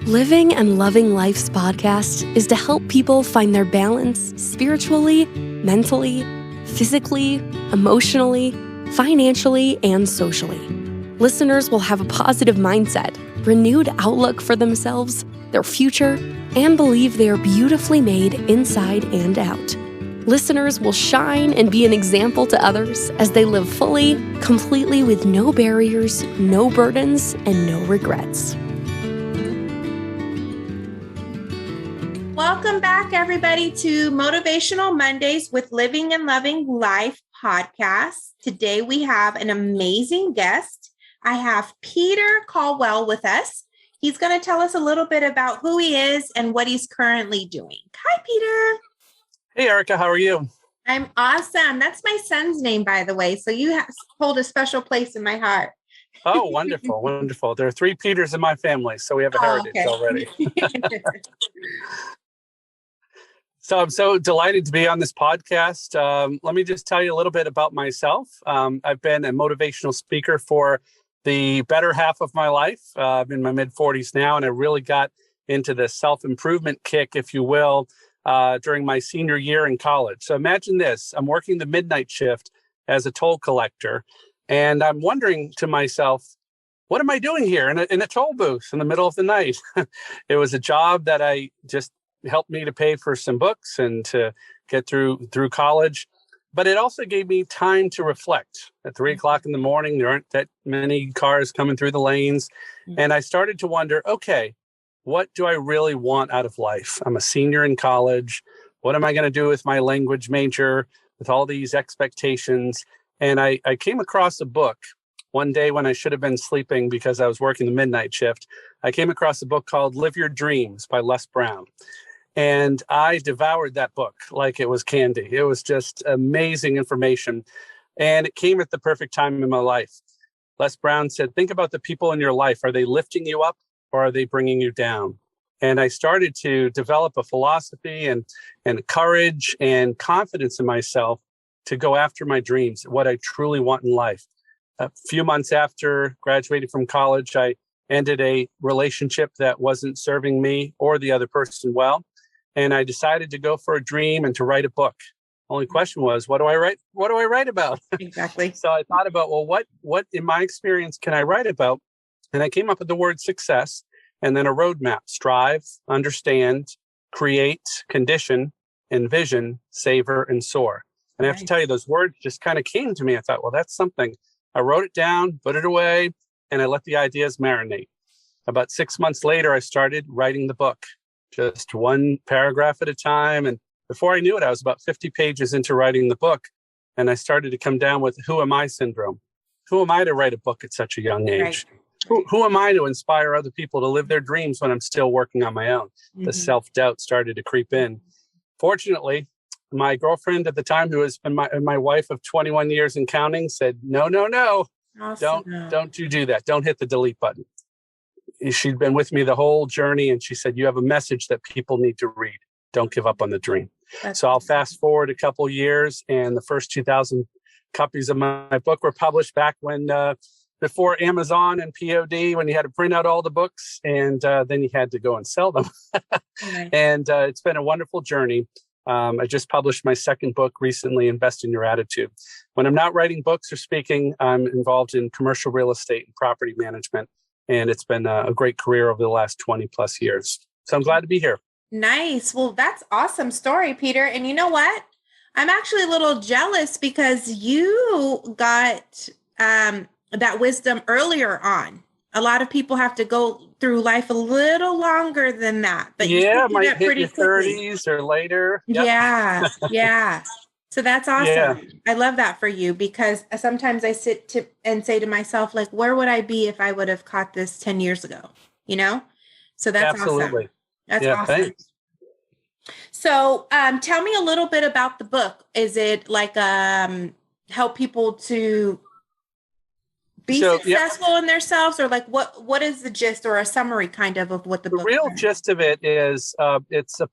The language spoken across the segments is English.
Living and Loving Life's podcast is to help people find their balance spiritually, mentally, physically, emotionally, financially, and socially. Listeners will have a positive mindset, renewed outlook for themselves, their future, and believe they are beautifully made inside and out. Listeners will shine and be an example to others as they live fully, completely with no barriers, no burdens, and no regrets. Welcome back, everybody, to Motivational Mondays with Living and Loving Life podcast. Today, we have an amazing guest. I have Peter Caldwell with us. He's going to tell us a little bit about who he is and what he's currently doing. Hi, Peter. Hey, Erica. How are you? I'm awesome. That's my son's name, by the way. So you hold a special place in my heart. Oh, wonderful. Wonderful. There are 3 Peters in my family, so we have a heritage already. So I'm so delighted to be on this podcast. Let me just tell you a little bit about myself. I've been a motivational speaker for the better half of my life. I'm in my mid-40s now, and I really got into the self-improvement kick, if you will, during my senior year in college. So imagine this. I'm working the midnight shift as a toll collector, and I'm wondering to myself, what am I doing here in a toll booth in the middle of the night? It was a job that I just helped me to pay for some books and to get through college. But it also gave me time to reflect. At 3 o'clock in the morning, there aren't that many cars coming through the lanes. And I started to wonder, okay, what do I really want out of life? I'm a senior in college. What am I going to do with my language major, with all these expectations? And I came across a book one day when I should have been sleeping because I was working the midnight shift. I came across a book called Live Your Dreams by Les Brown. And I devoured that book like it was candy. It was just amazing information. And it came at the perfect time in my life. Les Brown said, think about the people in your life. Are they lifting you up or are they bringing you down? And I started to develop a philosophy and courage and confidence in myself to go after my dreams, what I truly want in life. A few months after graduating from college, I ended a relationship that wasn't serving me or the other person well. And I decided to go for a dream and to write a book. Only question was, what do I write? What do I write about? Exactly. So I thought about, well, what in my experience can I write about? And I came up with the word success and then a roadmap: strive, understand, create, condition, envision, savor, and soar. And I have to tell you, those words just kind of came to me. I thought, well, that's something. I wrote it down, put it away, and I let the ideas marinate. About 6 months later, I started writing the book, just one paragraph at a time. And before I knew it, I was about 50 pages into writing the book. And I started to come down with who am I syndrome. Who am I to write a book at such a young age? Right. Who am I to inspire other people to live their dreams when I'm still working on my own? Mm-hmm. The self-doubt started to creep in. Fortunately, my girlfriend at the time, who was my wife of 21 years and counting, said, no. Awesome. Don't you do that. Don't hit the delete button. She'd been with me the whole journey, and she said, you have a message that people need to read. Don't give up on the dream. So I'll fast forward a couple of years, and the first 2,000 copies of my book were published back when, before Amazon and POD, when you had to print out all the books, and then you had to go and sell them. Right. And it's been a wonderful journey. I just published my second book recently, Invest in Your Attitude. When I'm not writing books or speaking, I'm involved in commercial real estate and property management. And it's been a great career over the last 20 plus years. So I'm glad to be here. Nice. Well, that's awesome story, Peter. And you know what? I'm actually a little jealous because you got that wisdom earlier on. A lot of people have to go through life a little longer than that. But yeah, might hit your 30s or later. Yep. Yeah. So that's awesome. Yeah. I love that for you because sometimes I sit and say to myself, like, where would I be if I would have caught this 10 years ago? You know? So that's absolutely awesome. That's yeah, awesome. Thanks. So tell me a little bit about the book. Is it like help people to be successful in themselves, or like what is the gist or a summary kind of what the book real is? Gist of it is it's a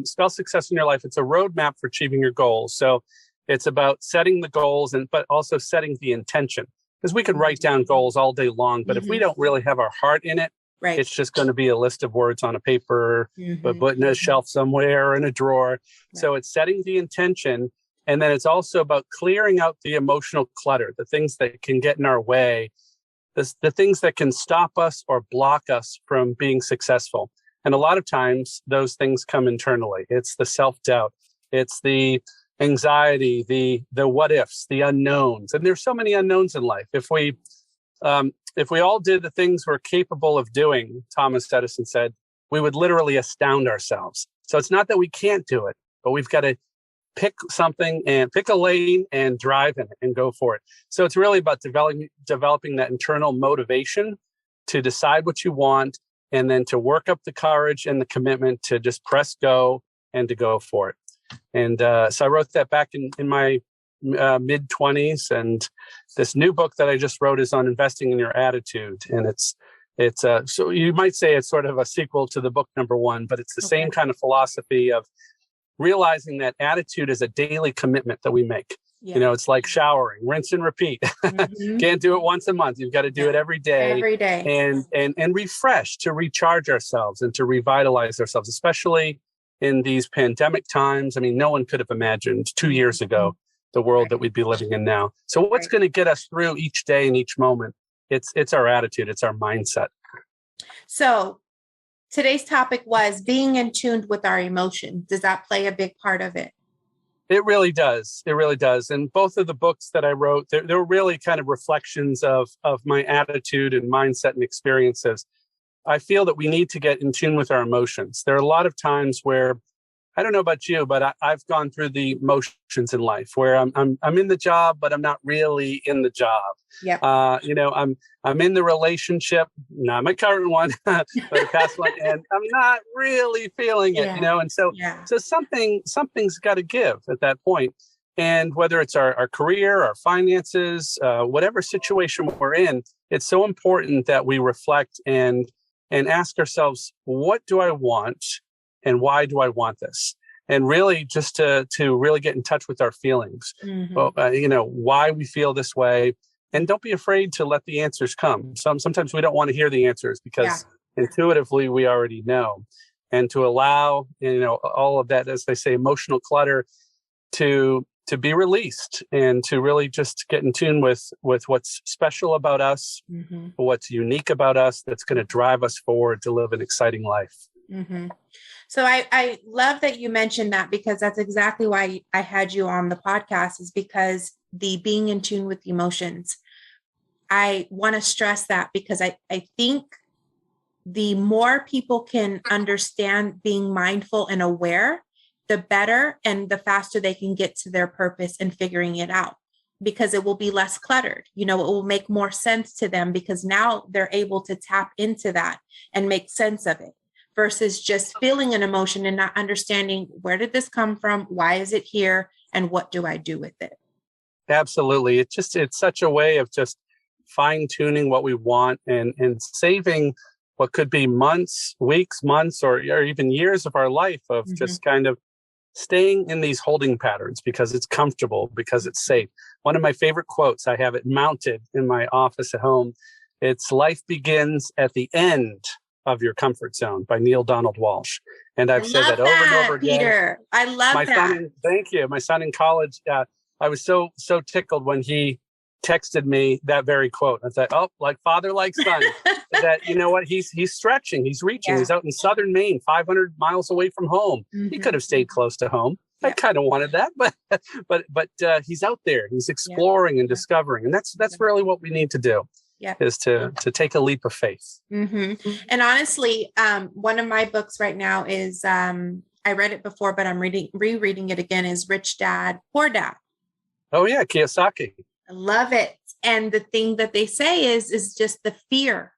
spell success in your life. It's a roadmap for achieving your goals. So it's about setting the goals but also setting the intention, because we could write down goals all day long, but if we don't really have our heart in it, Right. It's just going to be a list of words on a paper, but put in a shelf somewhere or in a drawer. Right. So it's setting the intention. And then it's also about clearing out the emotional clutter, the things that can get in our way, the things that can stop us or block us from being successful. And a lot of times those things come internally. It's the self-doubt. It's the anxiety, the what ifs, the unknowns. And there's so many unknowns in life. If we all did the things we're capable of doing, Thomas Edison said, we would literally astound ourselves. So it's not that we can't do it, but we've got to pick something and pick a lane and drive in it and go for it. So it's really about developing that internal motivation to decide what you want, and then to work up the courage and the commitment to just press go and to go for it. And so I wrote that back in my mid-20s, and this new book that I just wrote is on investing in your attitude. And it's so you might say it's sort of a sequel to the book number one, but it's the same kind of philosophy of realizing that attitude is a daily commitment that we make. Yeah. You know, it's like showering, rinse and repeat. Can't do it once a month. You've got to do it every day. Every day. And refresh, to recharge ourselves and to revitalize ourselves, especially in these pandemic times. I mean, no one could have imagined 2 years ago the world that we'd be living in now. So what's going to get us through each day and each moment? It's our attitude. It's our mindset. So today's topic was being in tune with our emotions. Does that play a big part of it? It really does. It really does. And both of the books that I wrote, they're really kind of reflections of my attitude and mindset and experiences. I feel that we need to get in tune with our emotions. There are a lot of times where, I don't know about you, but I've gone through the motions in life where I'm in the job, but I'm not really in the job. Yeah. You know, I'm in the relationship, not my current one, but a past one, and I'm not really feeling it. You know, and so something's got to give at that point. And whether it's our career, our finances, whatever situation we're in, it's so important that we reflect and ask ourselves, what do I want? And why do I want this? And really just to really get in touch with our feelings, you know, why we feel this way. And don't be afraid to let the answers come. Sometimes we don't want to hear the answers because intuitively we already know. And to allow, you know, all of that, as they say, emotional clutter to be released and to really just get in tune with what's special about us, what's unique about us, that's going to drive us forward to live an exciting life. So I love that you mentioned that, because that's exactly why I had you on the podcast, is because the being in tune with emotions. I want to stress that because I think the more people can understand being mindful and aware, the better and the faster they can get to their purpose and figuring it out, because it will be less cluttered. You know, it will make more sense to them because now they're able to tap into that and make sense of it, versus just feeling an emotion and not understanding, where did this come from? Why is it here? And what do I do with it? Absolutely. It's such a way of just fine tuning what we want and saving what could be months, weeks, months, or even years of our life of just kind of staying in these holding patterns because it's comfortable, because it's safe. One of my favorite quotes, I have it mounted in my office at home. It's "Life begins at the end of your comfort zone" by Neil Donald Walsh. And I've said that over and over again. Peter, I love that. Thank you. My son in college, I was so tickled when he texted me that very quote. I thought, oh, like father, like son. That, you know what, he's stretching, he's reaching. He's out in southern Maine, 500 miles away from home. He could have stayed close to home. I kind of wanted that, but he's out there. He's exploring and discovering, and that's really what we need to do. Is to take a leap of faith. And honestly, one of my books right now is, I read it before, but I'm rereading it again, is Rich Dad, Poor Dad. Oh yeah, Kiyosaki. I love it. And the thing that they say is just the fear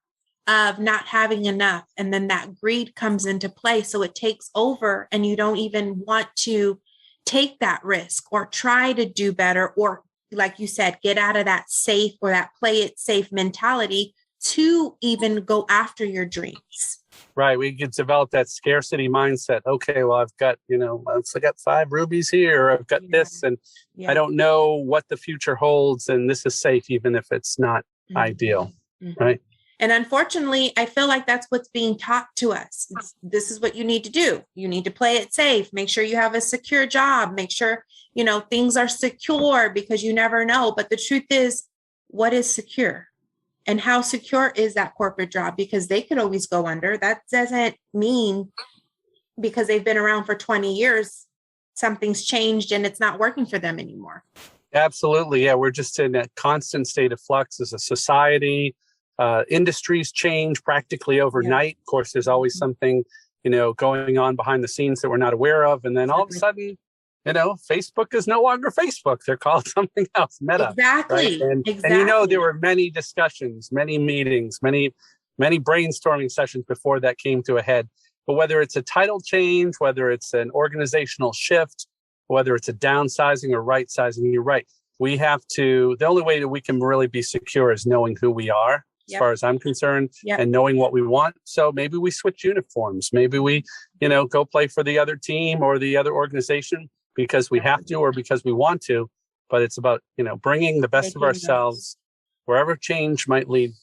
of not having enough. And then that greed comes into play. So it takes over and you don't even want to take that risk or try to do better, or like you said, get out of that safe or that play it safe mentality to even go after your dreams. Right. We can develop that scarcity mindset. Okay, well, I've got 5 rubies here, or I've got this, and I don't know what the future holds, and this is safe, even if it's not ideal. Right. And unfortunately, I feel like that's what's being taught to us. This is what you need to do. You need to play it safe. Make sure you have a secure job. Make sure, things are secure because you never know. But the truth is, what is secure? And how secure is that corporate job? Because they could always go under. That doesn't mean because they've been around for 20 years, something's changed and it's not working for them anymore. Absolutely. Yeah. We're just in a constant state of flux as a society. Industries change practically overnight. Of course, there's always something, going on behind the scenes that we're not aware of. And then all of a sudden, Facebook is no longer Facebook. They're called something else, Meta. Exactly. Right? And there were many discussions, many meetings, many brainstorming sessions before that came to a head. But whether it's a title change, whether it's an organizational shift, whether it's a downsizing or right sizing, you're right. The only way that we can really be secure is knowing who we are. As far as I'm concerned, and knowing what we want. So maybe we switch uniforms. Maybe we, go play for the other team or the other organization because we have to or because we want to. But it's about, bringing the best of ourselves wherever change might lead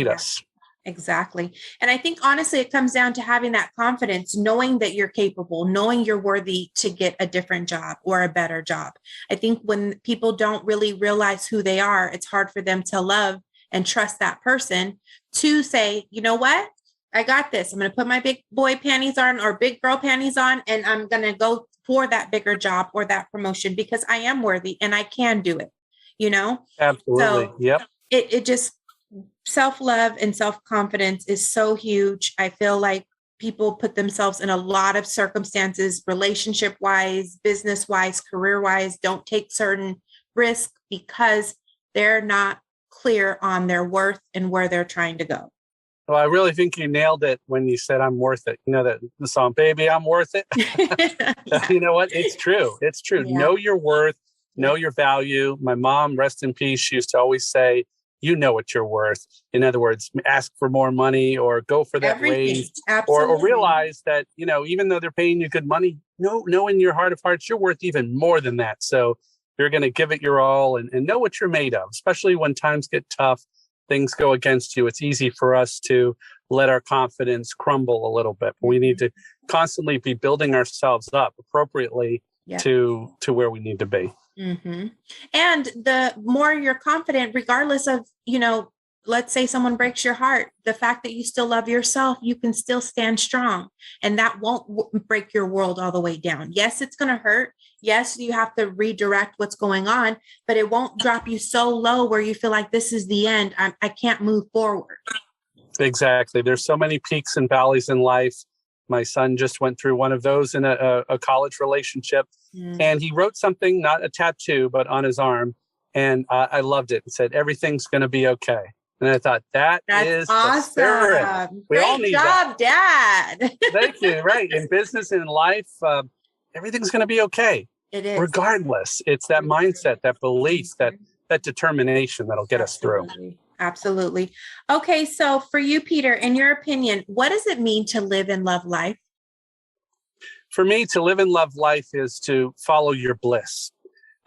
us. Exactly. And I think, honestly, it comes down to having that confidence, knowing that you're capable, knowing you're worthy to get a different job or a better job. I think when people don't really realize who they are, it's hard for them to love and trust that person to say, you know what, I got this. I'm going to put my big boy panties on or big girl panties on, and I'm going to go for that bigger job or that promotion because I am worthy and I can do it, Absolutely. So yep. It just, self-love and self-confidence is so huge. I feel like people put themselves in a lot of circumstances, relationship-wise, business-wise, career-wise, don't take certain risks because they're not clear on their worth and where they're trying to go. Well, I really think you nailed it when you said I'm worth it. That the song, Baby, I'm Worth It. You know what? It's true. It's true. Yeah. Know your worth, know your value. My mom, rest in peace, she used to always say, you know what you're worth. In other words, ask for more money or go for that raise or realize that, even though they're paying you good money, know in your heart of hearts, you're worth even more than that. So you're going to give it your all and know what you're made of, especially when times get tough, things go against you. It's easy for us to let our confidence crumble a little bit. But we need to constantly be building ourselves up appropriately to where we need to be. Mm-hmm. And the more you're confident, regardless of, let's say someone breaks your heart, the fact that you still love yourself, you can still stand strong and that won't break your world all the way down. Yes, it's going to hurt. Yes, you have to redirect what's going on, but it won't drop you so low where you feel like this is the end. I can't move forward. Exactly. There's so many peaks and valleys in life. My son just went through one of those in a college relationship. And he wrote something, not a tattoo, but on his arm. And I loved it. It said, everything's going to be okay. And I thought, that's awesome. The spirit. We all need job, that. Dad. Thank you. Right. In business and in life, everything's going to be okay. It is. Regardless. It's that mindset, that belief, that determination that'll get us through. Absolutely. Okay. So for you, Peter, in your opinion, what does it mean to live and love life? For me, to live and love life is to follow your bliss.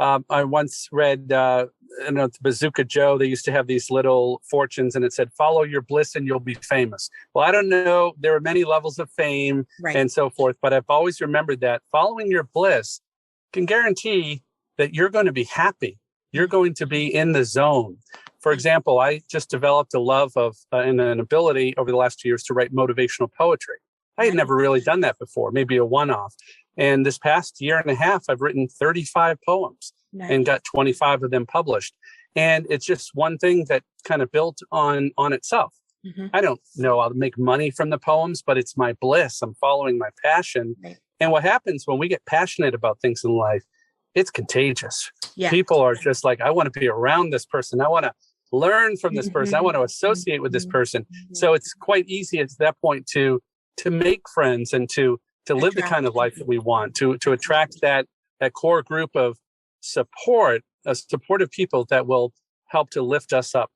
I once read, Bazooka Joe, they used to have these little fortunes and it said, follow your bliss and you'll be famous. Well, I don't know. There are many levels of fame and so forth, but I've always remembered that following your bliss can guarantee that you're going to be happy. You're going to be in the zone. For example, I just developed a love of and an ability over the last 2 years to write motivational poetry. I had never really done that before, maybe a one-off. And this past year and a half, I've written 35 poems and got 25 of them published. And it's just one thing that kind of built on itself. Mm-hmm. I don't know I'll make money from the poems, but it's my bliss. I'm following my passion. Right. And what happens when we get passionate about things in life, it's contagious. Yeah. People are just like, I want to be around this person. I want to learn from this person. I want to associate with this person. So it's quite easy at that point to make friends and to live the kind of life that we want, to attract that core group of supportive people that will help to lift us up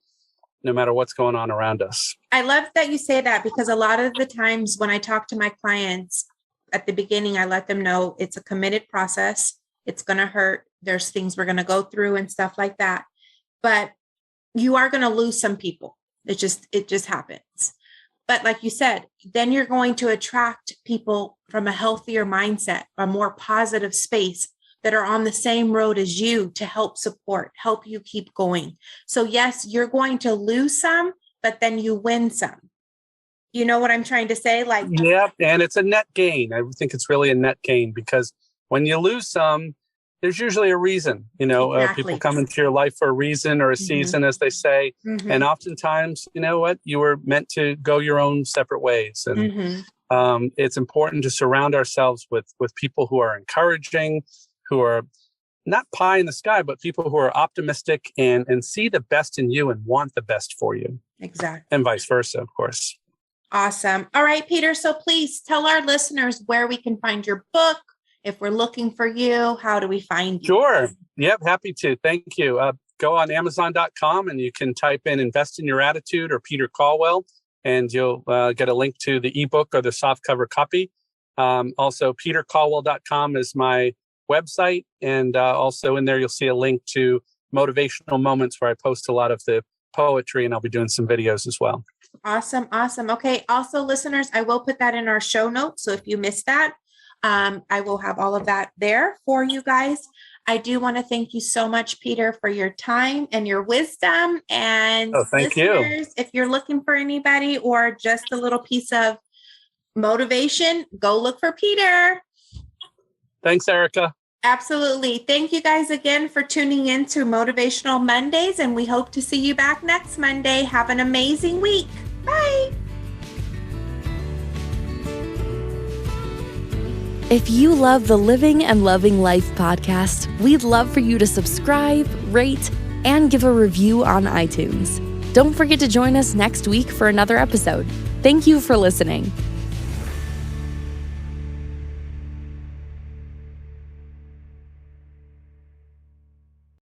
no matter what's going on around us. I love that you say that because a lot of the times when I talk to my clients at the beginning, I let them know it's a committed process. It's going to hurt. There's things we're going to go through and stuff like that. But you are going to lose some people. It just happens. But like you said, then you're going to attract people from a healthier mindset, a more positive space that are on the same road as you to help support, help you keep going. So yes, you're going to lose some, but then you win some. You know what I'm trying to say? Yeah, and it's a net gain. I think it's really a net gain because when you lose some, there's usually a reason. Exactly. People come into your life for a reason or a season, as they say. And oftentimes, you know what? You were meant to go your own separate ways. And it's important to surround ourselves with people who are encouraging, who are not pie in the sky, but people who are optimistic and see the best in you and want the best for you. Exactly. And vice versa, of course. Awesome. All right, Peter. So please tell our listeners where we can find your book. If we're looking for you, how do we find you? Sure. Yep. Happy to. Thank you. Go on Amazon.com and you can type in Invest in Your Attitude or Peter Caldwell, and you'll get a link to the ebook or the softcover copy. Also, petercaldwell.com is my website. And also in there, you'll see a link to Motivational Moments where I post a lot of the poetry, and I'll be doing some videos as well. Awesome. Okay. Also, listeners, I will put that in our show notes. So if you missed that, I will have all of that there for you guys. I do want to thank you so much, Peter, for your time and your wisdom. And thank you. If you're looking for anybody or just a little piece of motivation, go look for Peter. Thanks, Erica. Absolutely. Thank you guys again for tuning in to Motivational Mondays, and we hope to see you back next Monday. Have an amazing week. Bye. If you love the Living and Loving Life podcast, we'd love for you to subscribe, rate, and give a review on iTunes. Don't forget to join us next week for another episode. Thank you for listening.